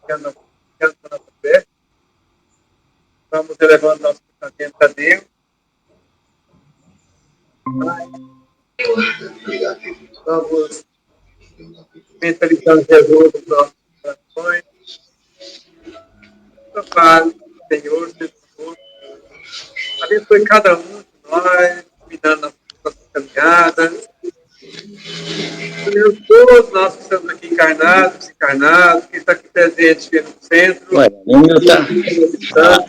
ficando na nossa fé. Vamos elevando nosso pensamento a Deus. Vamos mentalizando Jesus nos nossos corações. Sua paz, Senhor, seja conosco. Abençoe cada um de nós, cuidando das nossas caminhadas. Todos nós que estamos aqui encarnados, desencarnados, que está aqui presente aqui no centro. Jesus está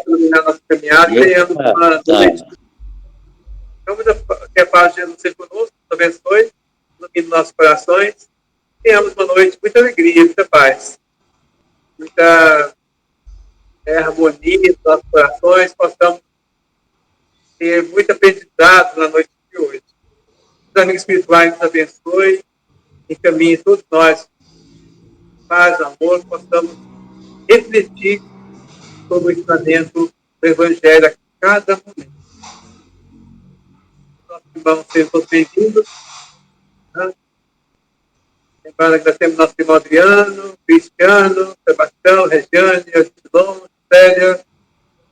iluminando nossa caminhada, tenhamos uma noite. Que a paz de Jesus seja conosco, nos abençoe, ilumine nossos corações. Tenhamos uma noite de muita alegria, muita paz, muita harmonia nos nossos corações, possamos ter muito aprendizado na noite de hoje. Os amigos espirituais nos abençoe, encaminhe todos nós, paz, amor, possamos refletir sobre o ensinamento do Evangelho a cada momento. Nossos irmãos sejam todos bem-vindos. Lembrando que nós temos nosso irmão Adriano, Cristiano, Sebastião, Regiane, Odilon, Célia,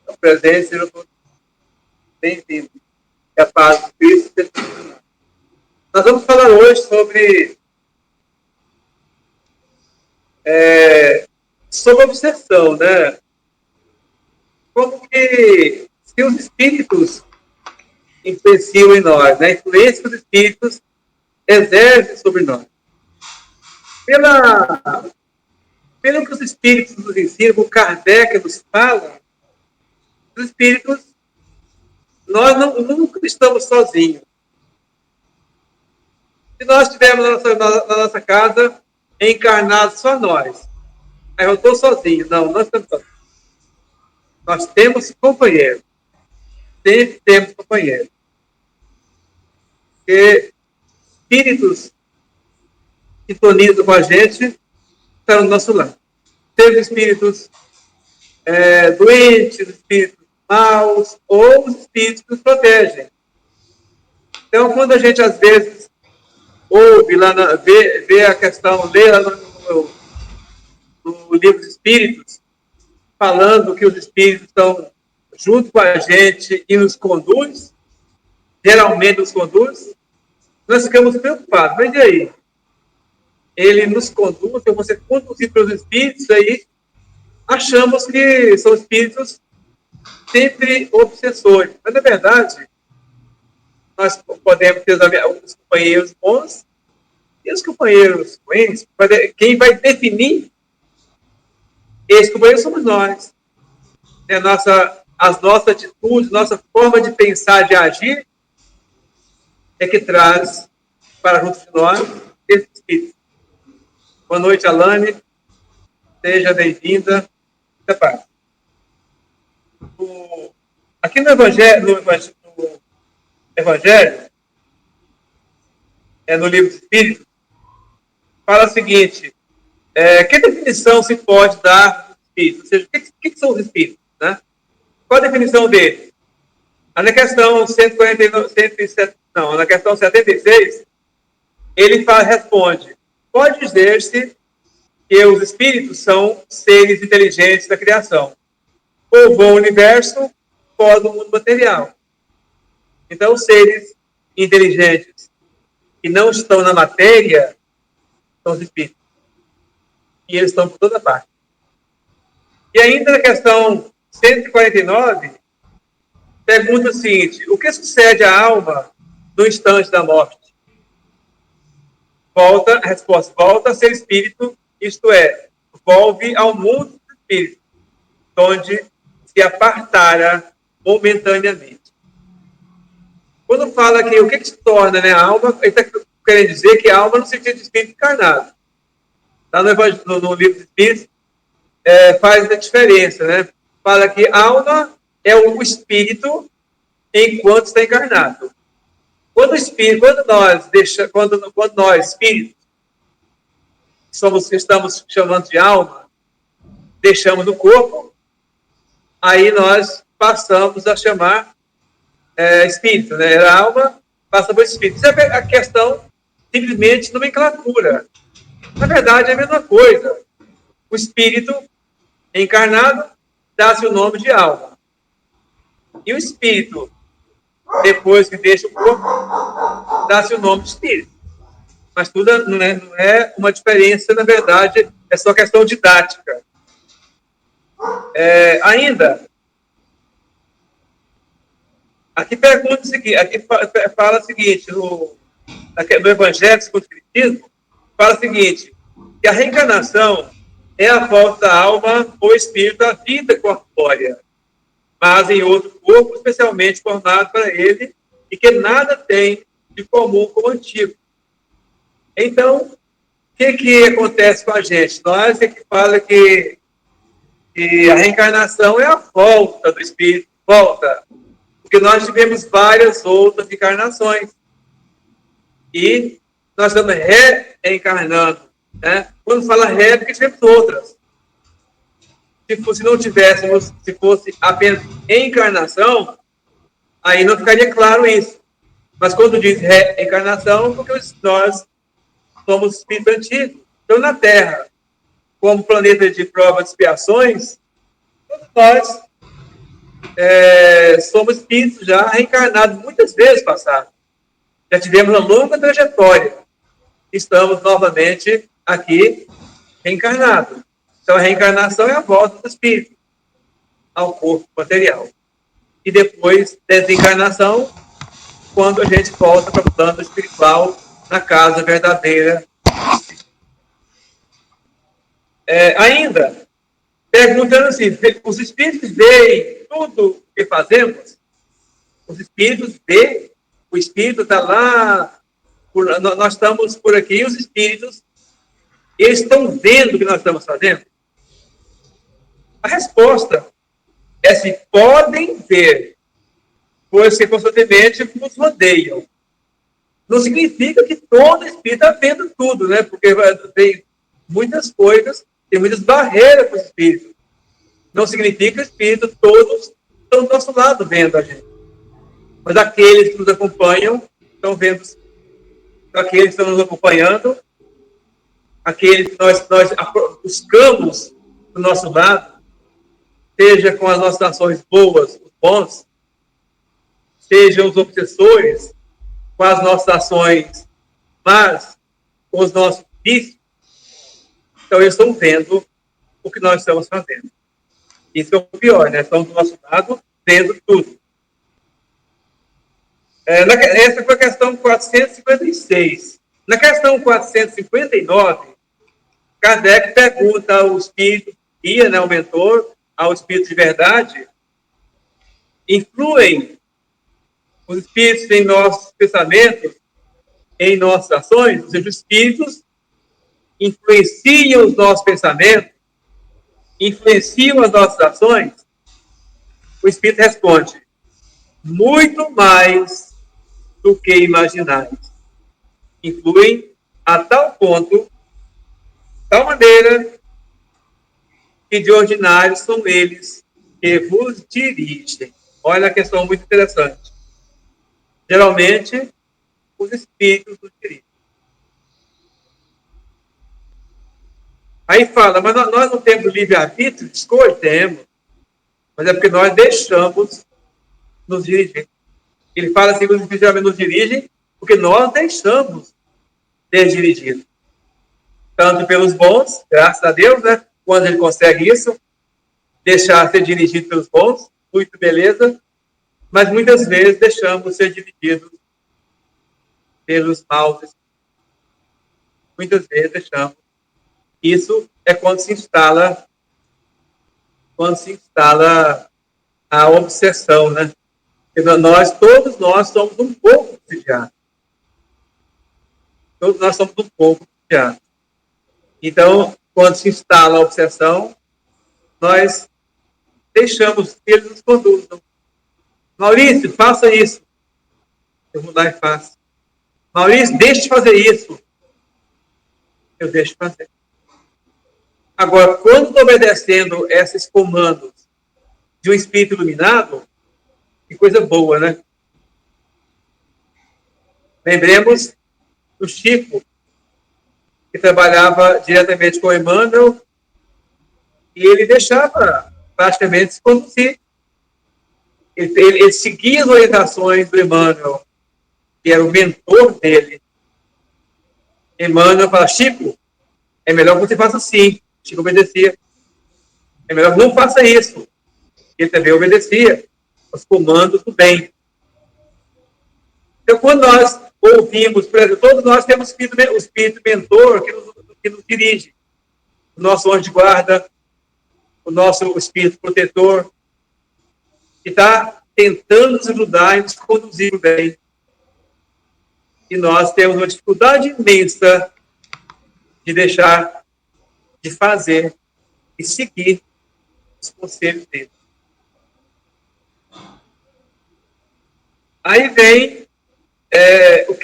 a presença, sejam todos bem-vindos. Que a paz do Cristo seja conosco. Nós vamos falar hoje sobre obsessão, né? Como que se os espíritos influenciam em nós, né? A influência que os espíritos exercem sobre nós. Pelo que os espíritos nos ensinam, o Kardec nos fala, os espíritos, nós nunca estamos sozinhos. Se nós estivermos na nossa casa, encarnados só nós, aí eu estou sozinho. Não, nós estamos sozinhos. Nós temos companheiro. Sempre temos companheiro. Porque espíritos que sintonizam com a gente estão no nosso lado. Seja espíritos doentes, espíritos maus, ou os espíritos que nos protegem. Então, quando a gente, às vezes, ouve lá, vê a questão, lê lá no livro dos Espíritos, falando que os espíritos estão junto com a gente e nos conduz, geralmente nos conduz, nós ficamos preocupados. Mas e aí? Ele nos conduz, eu vou ser conduzido pelos espíritos, aí achamos que são espíritos sempre obsessores. Mas, na verdade, nós podemos ter os companheiros bons e os companheiros ruins. Quem vai definir esses companheiros somos nós. As nossas atitudes, nossa forma de pensar, de agir, é que traz para junto de nós esse espírito. Boa noite, Alane. Seja bem-vinda. Aqui no Evangelho, no livro dos Espíritos, fala o seguinte: que definição se pode dar dos espíritos? Ou seja, o que são os espíritos? Né? Qual a definição deles? Na questão 76, ele responde: pode dizer-se que os espíritos são seres inteligentes da criação, povoam o universo fora do mundo material. Então, os seres inteligentes que não estão na matéria são os espíritos. E eles estão por toda parte. E ainda na questão 149, pergunta o seguinte: o que sucede à alma no instante da morte? A resposta: volta a ser espírito, isto é, volve ao mundo do espírito, onde se apartara momentaneamente. Quando fala que o que se torna, né, a alma, ele está querendo dizer que a alma no sentido de espírito encarnado. Lá no livro dos Espíritos, faz a diferença, né? Fala que a alma é o espírito enquanto está encarnado. Quando nós, espíritos, estamos chamando de alma, deixamos o corpo, aí nós passamos a chamar espírito, né? A alma passa para o espírito. Isso é a questão simplesmente nomenclatura. Na verdade, é a mesma coisa. O espírito encarnado dá-se o nome de alma. E o espírito, depois que deixa o corpo, dá-se o nome de espírito. Mas tudo não é uma diferença, na verdade, é só questão didática. Ainda, aqui pergunta o seguinte, aqui fala o seguinte, no Evangelho segundo o Espiritismo, fala o seguinte, que a reencarnação é a volta da alma ou espírito à vida corpórea, mas em outro corpo especialmente formado para ele e que nada tem de comum com o antigo. Então, o que acontece com a gente? Nós é que fala que a reencarnação é a volta do espírito, volta, porque nós tivemos várias outras encarnações e nós estamos reencarnando, né? Quando fala ré, é porque tivemos outras. Se não tivéssemos, se fosse apenas encarnação, aí não ficaria claro isso. Mas quando diz reencarnação, porque nós somos espírito antigo. Então, na Terra, como planeta de provas e expiações, todos nós somos espíritos já reencarnados muitas vezes passadas. Já tivemos uma longa trajetória. Estamos novamente aqui reencarnados. Então, a reencarnação é a volta do espírito ao corpo material. E depois, desencarnação, quando a gente volta para o plano espiritual, na casa verdadeira. Ainda, perguntando assim, os espíritos veem tudo o que fazemos? Os espíritos veem, o espírito está lá, nós estamos por aqui, os espíritos, eles estão vendo o que nós estamos fazendo? A resposta é se podem ver, pois que constantemente nos rodeiam. Não significa que todo espírito está vendo tudo, né? Porque tem muitas coisas, tem muitas barreiras para o espírito. Não significa que os espíritos todos estão do nosso lado vendo a gente. Mas aqueles que nos acompanham estão vendo, aqueles que estão nos acompanhando, aqueles que nós buscamos do nosso lado, seja com as nossas ações boas, os bons, sejam os obsessores, com as nossas ações más, com os nossos vícios. Então, eles estão vendo o que nós estamos fazendo. Isso é o pior, né? Estão do nosso lado, vendo tudo. Essa foi a questão 456. Na questão 459, Kardec pergunta ao espírito guia, né, ao mentor, ao espírito de verdade, influem os espíritos em nossos pensamentos, em nossas ações? Ou seja, os espíritos influenciam os nossos pensamentos, influenciam as nossas ações? O espírito responde: muito mais do que imaginais. Influem a tal ponto, tal maneira, que de ordinário são eles que vos dirigem. Olha a questão muito interessante. Geralmente, os espíritos nos dirigem. Aí fala, mas nós não temos livre-arbítrio de escolha? Temos. Mas é porque nós deixamos nos dirigir. Ele fala assim, os espíritos geralmente nos dirigem porque nós deixamos ser dirigidos. Tanto pelos bons, graças a Deus, né? Quando ele consegue isso, deixar ser dirigido pelos bons, muito beleza, mas muitas vezes deixamos ser dirigidos pelos maus. Muitas vezes deixamos. Isso é quando se instala a obsessão, né? Todos nós somos um pouco obsidiados. Todos nós somos um pouco obsidiados. Então, quando se instala a obsessão, nós deixamos que eles nos conduzam. Maurício, faça isso. Eu vou lá e faço. Maurício, deixe de fazer isso. Eu deixo de fazer. Agora, quando estou obedecendo esses comandos de um espírito iluminado, que coisa boa, né? Lembremos do Chico, que trabalhava diretamente com Emmanuel, e ele deixava praticamente se conduzir. Ele seguia as orientações do Emmanuel, que era o mentor dele. Emmanuel fala: Chico, é melhor que você faça assim. Chico obedecia. É melhor que não faça isso. Ele também obedecia os comandos do bem. Então, quando nós ouvimos, por exemplo, todos nós temos o espírito mentor que nos dirige. O nosso anjo de guarda, o nosso espírito protetor, que está tentando nos ajudar e nos conduzir bem. E nós temos uma dificuldade imensa de deixar de fazer e seguir os conselhos dele. Aí vem o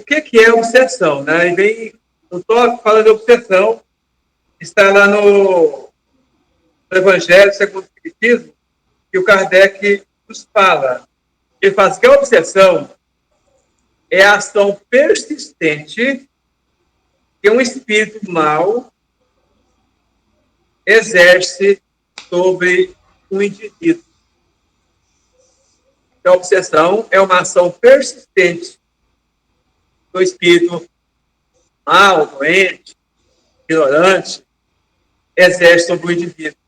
que é obsessão, né? Aí vem o tópico falando de obsessão, está lá no Evangelho segundo o Espiritismo, que o Kardec nos fala. Ele fala que a obsessão é a ação persistente que um espírito mau exerce sobre um indivíduo. Então, a obsessão é uma ação persistente do espírito mau, doente, ignorante, exerce sobre o indivíduo.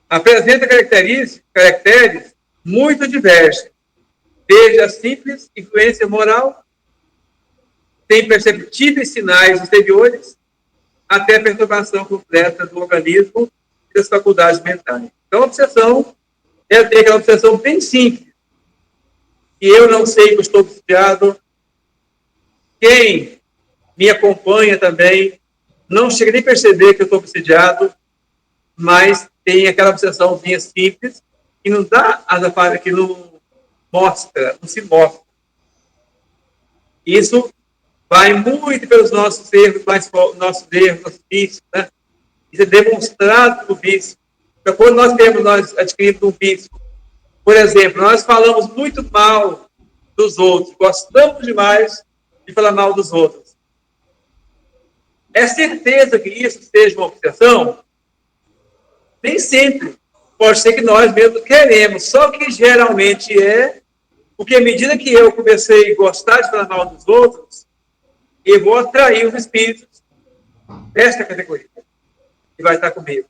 Apresenta caracteres muito diversos, desde a simples influência moral, sem perceptíveis sinais exteriores, até a perturbação completa do organismo e das faculdades mentais. Então, a obsessão é ter aquela obsessão bem simples, que eu não sei que eu estou obsediado, quem me acompanha também não chega nem a perceber que eu estou obsediado, mas tem aquela obsessãozinha simples que não dá que não mostra, não se mostra. Isso vai muito pelos nossos erros, nossos vícios, né? Isso é demonstrado no vício. Então, quando nós adquirimos um vício, por exemplo, nós falamos muito mal dos outros, gostamos demais de falar mal dos outros. É certeza que isso seja uma obsessão? Nem sempre. Pode ser que nós mesmos queremos, só que geralmente porque à medida que eu comecei a gostar de falar mal dos outros, eu vou atrair os espíritos desta categoria, que vai estar comigo.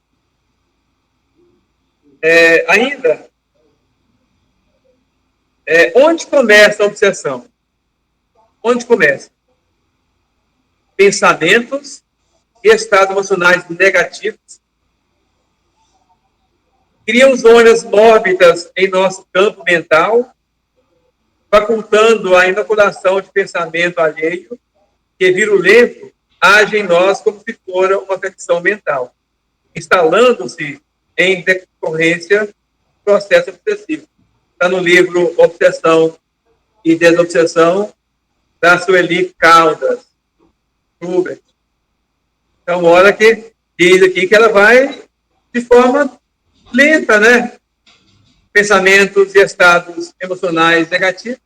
Onde começa a obsessão? Onde começa? Pensamentos e estados emocionais negativos criam zonas mórbidas em nosso campo mental, facultando a inoculação de pensamento alheio, que virulento age em nós como se fora uma afecção mental, instalando-se em decorrência do processo obsessivo. Está no livro Obsessão e Desobsessão, da Sueli Caldas, Hubert. Então, olha que diz aqui que ela vai de forma lenta, né? Pensamentos e estados emocionais negativos.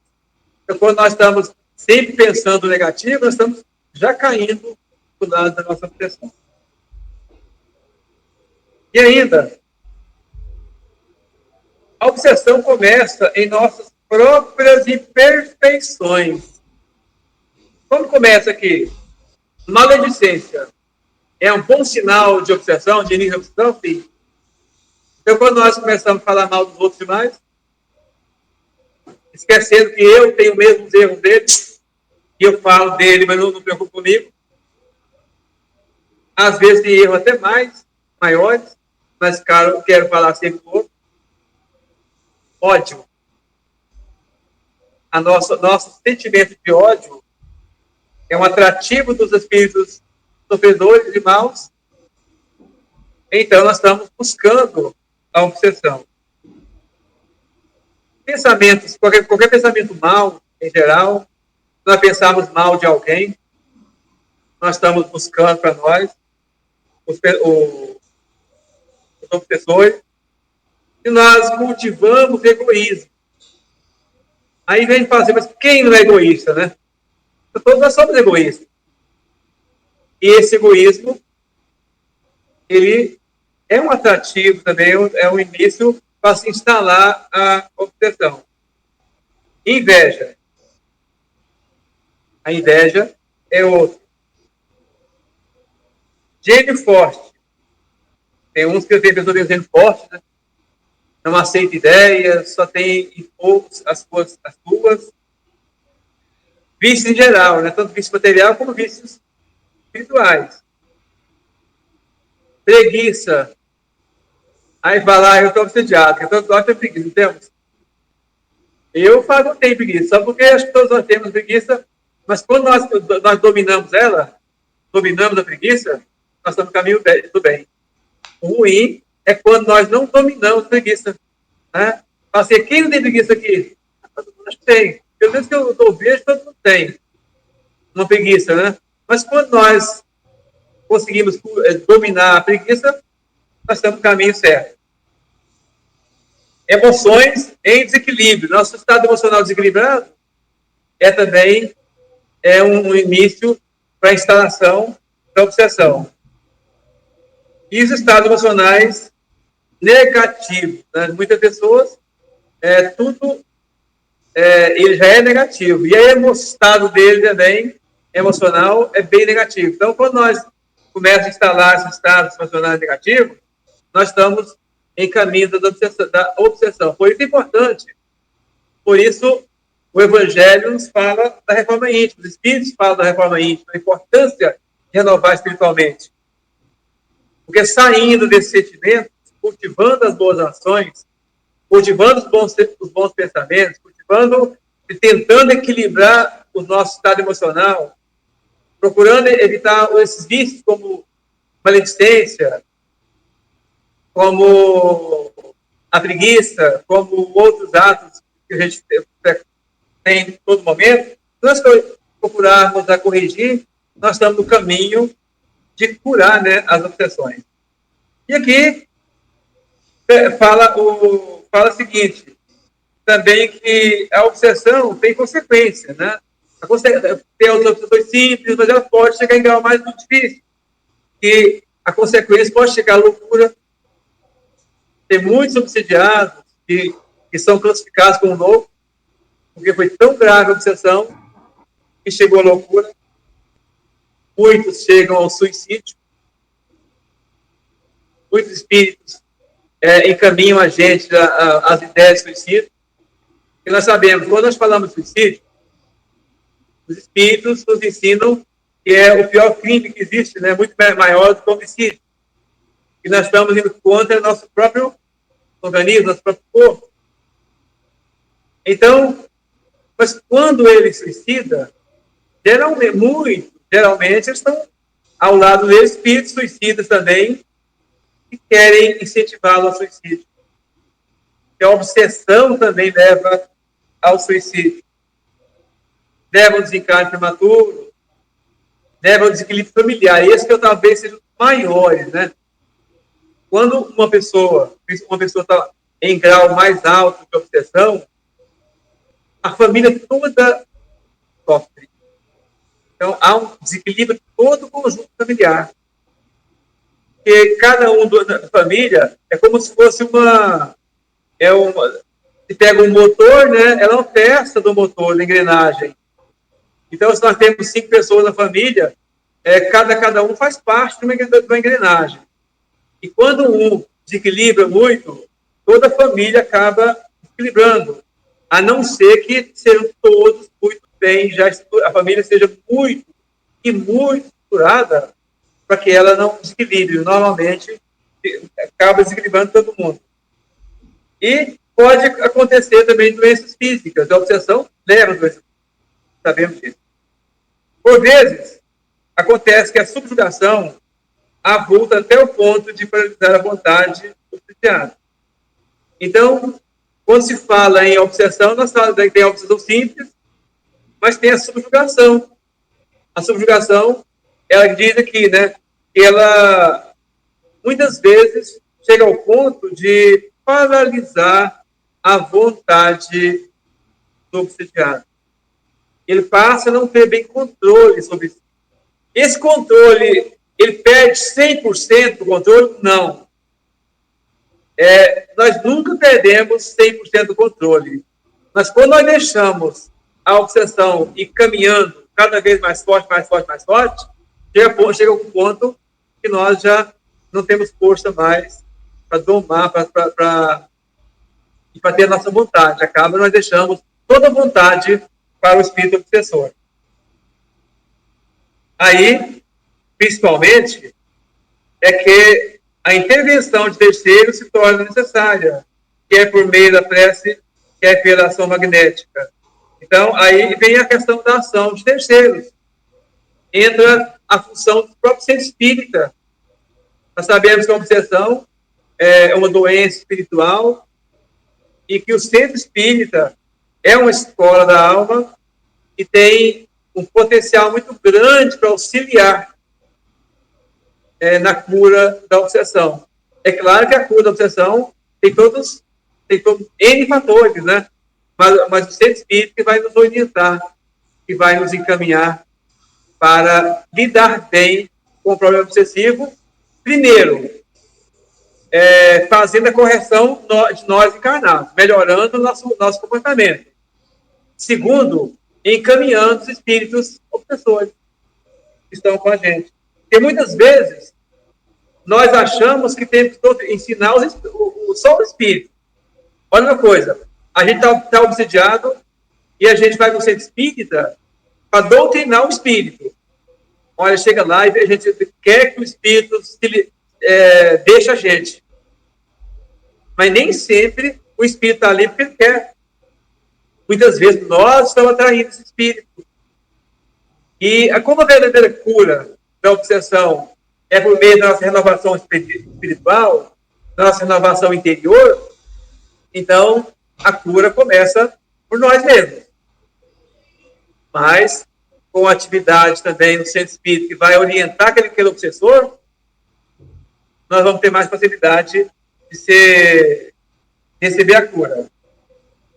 Então, quando nós estamos sempre pensando negativo, nós estamos já caindo do lado da nossa obsessão. E ainda, a obsessão começa em nossas próprias imperfeições. Quando começa aqui? Maledicência. É um bom sinal de obsessão, de início de obsessão? Sim. Então, quando nós começamos a falar mal dos outros demais, esquecendo que eu tenho os mesmos erros dele, e eu falo dele, mas não me preocupo comigo. Às vezes tem erros até maiores, mas, cara, eu quero falar sempre do outro. Ódio. Nosso sentimento de ódio é um atrativo dos espíritos sofredores e maus. Então, nós estamos buscando a obsessão. Pensamentos, qualquer pensamento mau, em geral, nós pensamos mal de alguém, nós estamos buscando para nós os obsessores, e nós cultivamos egoísmo. Aí vem fazer, mas quem não é egoísta, né? Todos nós somos egoístas. E esse egoísmo, ele é um atrativo também, é um início para se instalar a obsessão. Inveja. A inveja é outro. Gênio forte. Tem uns que tem pessoas gênio forte, né? Não aceita ideias, só tem as suas. Vícios em geral, né? Tanto vício material como vícios espirituais. Preguiça. Aí vai lá, eu estou obsediado, então nós temos preguiça, não temos? Eu não tenho preguiça, só porque acho que todos nós temos preguiça, mas quando nós dominamos ela, dominamos a preguiça, nós estamos no caminho do bem. O ruim é quando nós não dominamos a preguiça. Né? Assim, quem não tem preguiça aqui? Todo mundo tem. Pelo menos que eu vejo, todo mundo tem uma preguiça, né? Mas quando nós conseguimos dominar a preguiça, nós estamos no caminho certo. Emoções em desequilíbrio. Nosso estado emocional desequilibrado também um início para a instalação da obsessão. E os estados emocionais negativos. Né? Muitas pessoas, tudo ele já é negativo. E aí o estado dele também, emocional, é bem negativo. Então, quando nós começamos a instalar esses estados emocionais negativos, nós estamos em caminho da obsessão. Por isso é importante. Por isso, o Evangelho nos fala da reforma íntima, os Espíritos falam da reforma íntima, a importância de renovar espiritualmente. Porque saindo desse sentimento, cultivando as boas ações, cultivando os bons pensamentos, cultivando e tentando equilibrar o nosso estado emocional, procurando evitar esses vícios como maledicência, como a preguiça, como outros atos que a gente tem em todo momento, nós procurarmos a corrigir, nós estamos no caminho de curar, né, as obsessões. E aqui fala o seguinte, também que a obsessão tem consequência, né? Tem as obsessões simples, mas ela pode chegar em grau mais difícil. E a consequência pode chegar à loucura. Tem muitos obsediados que são classificados como loucos, porque foi tão grave a obsessão que chegou à loucura. Muitos chegam ao suicídio. Muitos espíritos encaminham a gente às ideias de suicídio. E nós sabemos, quando nós falamos de suicídio, os espíritos nos ensinam que é o pior crime que existe, né? Muito maior do que o homicídio. E nós estamos indo contra o nosso próprio organismo, nosso próprio corpo. Então, mas quando ele suicida, geralmente eles estão ao lado de espíritos suicidas também, que querem incentivá-lo ao suicídio. E a obsessão também leva ao suicídio. Leva ao desencarne prematuro, leva ao desequilíbrio familiar. Esse que eu talvez seja os maiores, né? Quando uma pessoa está em grau mais alto de obsessão, a família toda sofre. Então, há um desequilíbrio de todo o conjunto familiar. Porque cada um da família é como se fosse se pega um motor, né? Ela é uma peça do motor, da engrenagem. Então, se nós temos 5 pessoas na família, cada um faz parte de uma engrenagem. E quando um desequilibra muito, toda a família acaba equilibrando. A não ser que sejam todos muito bem, a família seja muito estruturada para que ela não desequilibre. Normalmente, acaba desequilibrando todo mundo. E pode acontecer também doenças físicas. A obsessão leva a doenças físicas. Sabemos disso. Por vezes, acontece que a subjugação avulta até o ponto de paralisar a vontade do obsediado. Então, quando se fala em obsessão, nós falamos que tem a obsessão simples, mas tem a subjugação. A subjugação, ela diz aqui, né, que ela muitas vezes chega ao ponto de paralisar a vontade do obsediado. Ele passa a não ter bem controle sobre si. Esse controle, ele perde 100% do controle? Não. Nós nunca perdemos 100% do controle. Mas quando nós deixamos a obsessão ir caminhando cada vez mais forte, chega um ponto que nós já não temos força mais para domar, para ter a nossa vontade. Acaba nós deixamos toda a vontade para o espírito obsessor. Aí, principalmente, é que a intervenção de terceiros se torna necessária, quer por meio da prece, quer pela ação magnética. Então, aí vem a questão da ação de terceiros. Entra a função do próprio ser espírita. Nós sabemos que a obsessão é uma doença espiritual e que o centro espírita é uma escola da alma e tem um potencial muito grande para auxiliar na cura da obsessão. É claro que a cura da obsessão tem todos N fatores, né? Mas o centro espírita que vai nos orientar, que vai nos encaminhar para lidar bem com o problema obsessivo. Primeiro, fazendo a correção de nós encarnados, melhorando o nosso comportamento. Segundo, encaminhando os espíritos obsessores que estão com a gente. Porque muitas vezes nós achamos que temos que ensinar só o espírito. Olha uma coisa, a gente está obsediado e a gente vai no centro espírita para doutrinar o espírito. Olha, chega lá e a gente quer que o espírito deixe a gente. Mas nem sempre o espírito está ali porque ele quer. Muitas vezes nós estamos atraindo esse espírito. E como a verdadeira cura da obsessão é por meio da nossa renovação espiritual, da nossa renovação interior, então a cura começa por nós mesmos. Mas, com a atividade também no centro espírita que vai orientar aquele obsessor, nós vamos ter mais facilidade de receber a cura.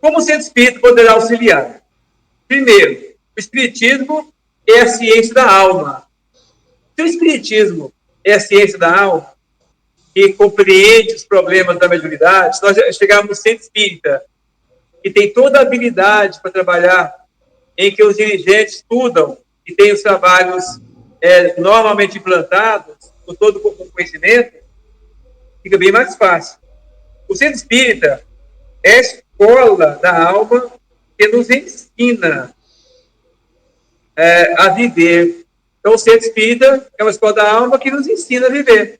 Como o centro espírita poderá auxiliar? Primeiro, o espiritismo é a ciência da alma. Se o espiritismo é a ciência da alma, que compreende os problemas da mediunidade, se nós chegarmos no centro espírita e tem toda a habilidade para trabalhar, em que os dirigentes estudam e têm os trabalhos normalmente implantados, com todo o conhecimento, fica bem mais fácil. O centro espírita é a escola da alma que nos ensina a viver. Então, o centro espírita é uma escola da alma que nos ensina a viver,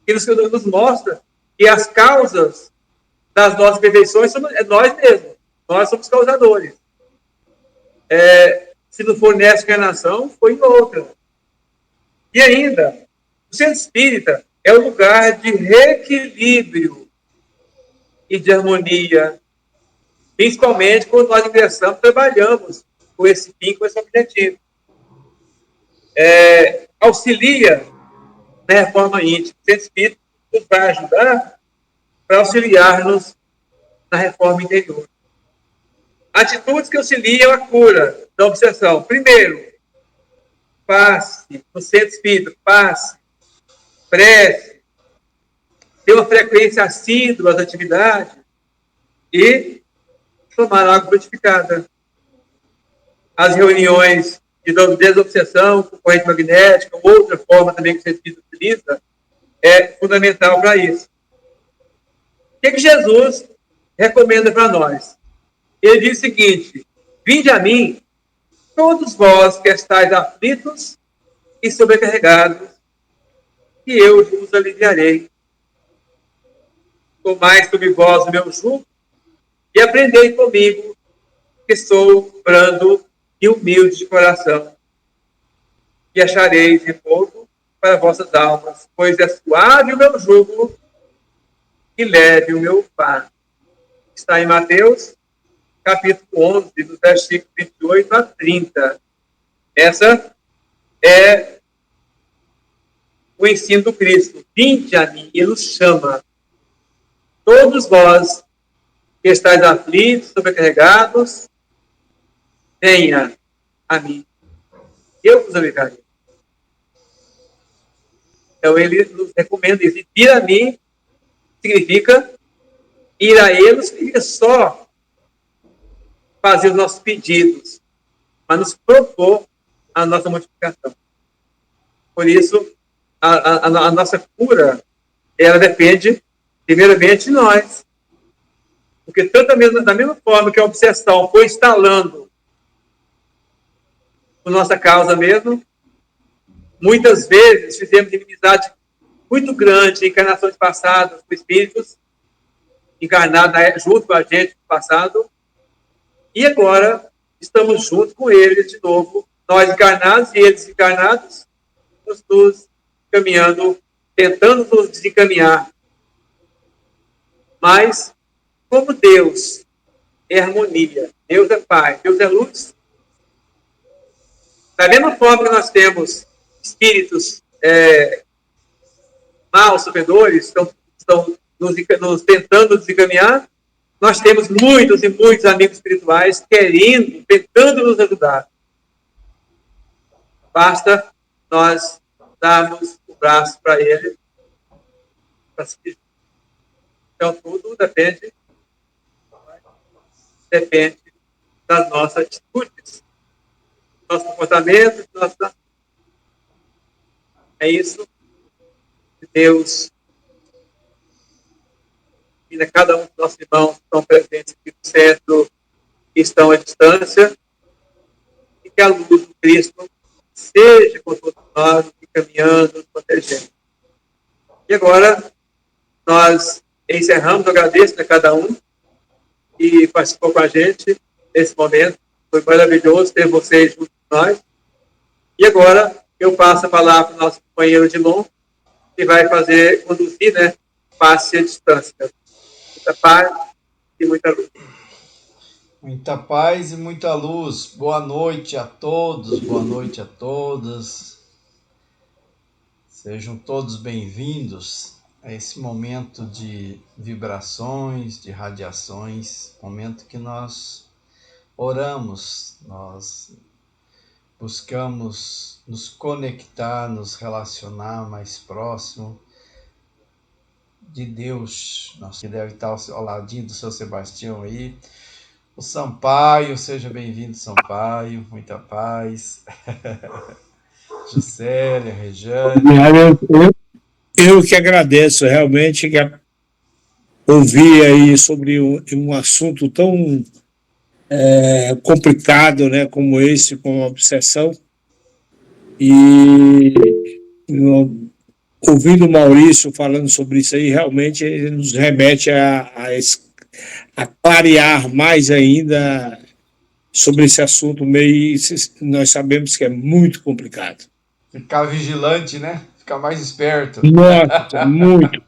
que nos mostra que as causas das nossas perfeições somos nós mesmos. Nós somos causadores. Se não for nessa encarnação, foi em outra. E ainda, o centro espírita é um lugar de reequilíbrio e de harmonia, principalmente quando nós ingressamos, trabalhamos com esse fim, com esse objetivo. Auxilia na reforma íntima. O centro espírita nos vai ajudar para auxiliar-nos na reforma interior. Atitudes que auxiliam a cura da obsessão. Primeiro, passe, no centro espírita, passe, prece, ter uma frequência assídua das atividades e tomar água purificada. As reuniões de desobsessão com corrente magnética, outra forma também que o centro espírita utiliza, é fundamental para isso. O que Jesus recomenda para nós? Ele diz o seguinte: vinde a mim, todos vós que estáis aflitos e sobrecarregados, e eu vos aliviarei. Tomai sobre vós o meu jugo e aprendei comigo, que sou brando e humilde de coração. E achareis repouso para vossas almas, pois é suave o meu jugo e leve o meu fardo. Está em Mateus, capítulo 11, do versículo 28 a 30. Essa é o ensino do Cristo. Vinde a mim, ele nos chama. Todos vós que estáis aflitos, sobrecarregados, venha a mim. Eu vos aliviarei. Então, ele nos recomenda isso. Ir a mim significa ir a ele, não significa só fazer os nossos pedidos, mas nos propor a nossa multiplicação. Por isso, a nossa cura, ela depende, primeiramente, de nós. Porque tanto da mesma forma que a obsessão foi instalando por nossa causa mesmo, muitas vezes fizemos inimizade muito grande em encarnações passadas com espíritos encarnados junto com a gente no passado, e agora estamos juntos com eles de novo, nós encarnados e eles encarnados, nos caminhando, tentando nos desencaminhar. Mas, como Deus é harmonia, Deus é Pai, Deus é luz, da mesma forma que nós temos espíritos maus, sofredores, estão nos tentando desencaminhar, nós temos muitos e muitos amigos espirituais tentando nos ajudar. Basta nós darmos o braço para ele. Então, tudo depende das nossas atitudes, do nosso comportamento, do nosso... É isso que Deus e cada um dos nossos irmãos que estão presentes aqui no centro, que estão à distância, e que a luz do Cristo seja com todos nós, caminhando, nos protegendo. E agora, nós encerramos, eu agradeço a cada um que participou com a gente nesse momento. Foi maravilhoso ter vocês junto com nós. E agora, eu passo a palavra para o nosso companheiro Dilon, que vai conduzir, passe à distância. Muita paz e muita luz. Muita paz e muita luz. Boa noite a todos, boa noite a todas. Sejam todos bem-vindos a esse momento de vibrações, de radiações, momento que nós oramos, nós buscamos nos conectar, nos relacionar mais próximo de Deus, nosso que deve estar ao ladinho do seu Sebastião aí. O Sampaio, seja bem-vindo, Sampaio, muita paz. Juscelia, Rejane. Eu que agradeço, realmente, ouvir aí sobre um assunto tão complicado, né, como esse, com a obsessão. E ouvindo o Maurício falando sobre isso aí, realmente ele nos remete a clarear mais ainda sobre esse assunto nós sabemos que é muito complicado. Ficar vigilante, né? Ficar mais esperto. Nossa, muito.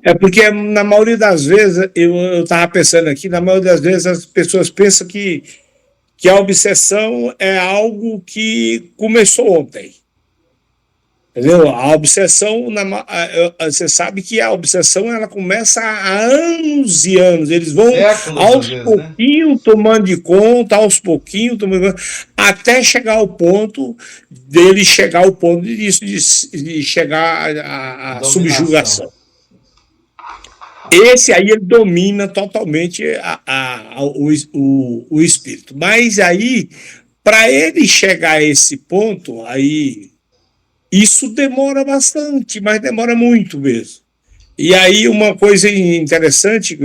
É porque, na maioria das vezes, eu estava pensando aqui, na maioria das vezes as pessoas pensam que a obsessão é algo que começou ontem. Entendeu? A obsessão, você sabe que a obsessão ela começa há anos e anos. Eles vão aos pouquinhos tomando de conta, até chegar ao ponto de chegar à subjugação. Esse aí ele domina totalmente o espírito. Mas aí, para ele chegar a esse ponto, aí isso demora bastante, mas demora muito mesmo. E aí uma coisa interessante que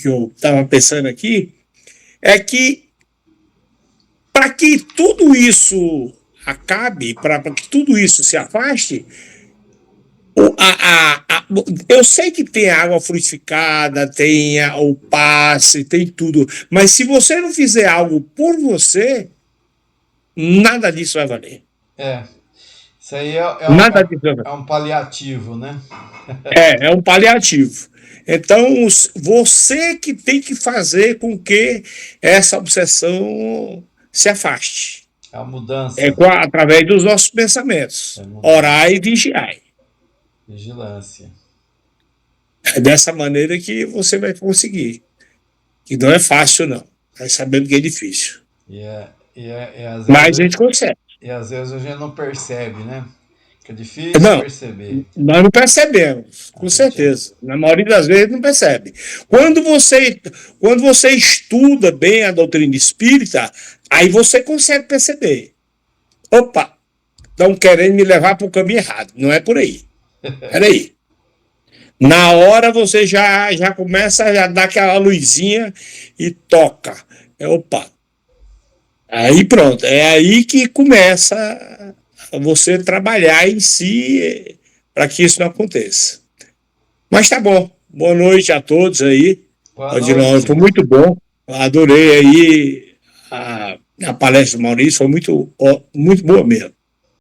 eu estava pensando aqui é que para que tudo isso acabe, para que tudo isso se afaste, eu sei que tem água frutificada, tem o passe, tem tudo, mas se você não fizer algo por você, nada disso vai valer. Isso aí é um paliativo, né? É um paliativo. Então, você que tem que fazer com que essa obsessão se afaste. É a mudança. Através dos nossos pensamentos. Orai e vigiai. Vigilância. É dessa maneira que você vai conseguir. Que não é fácil, não. Vai sabendo que é difícil. Às vezes, mas a gente consegue. E às vezes a gente não percebe, né? Fica difícil Não, perceber. nós não percebemos, com certeza. Na maioria das vezes não percebe. Quando você estuda bem a doutrina espírita, aí você consegue perceber. Opa, estão querendo me levar para o caminho errado. Não é por aí. Peraí. Na hora você já começa a dar aquela luzinha e toca. Opa. Aí pronto. É aí que começa você trabalhar em si para que isso não aconteça. Mas tá bom. Boa noite a todos aí. Boa Odilon, noite. foi muito bom. Adorei aí a palestra do Maurício, foi muito boa mesmo.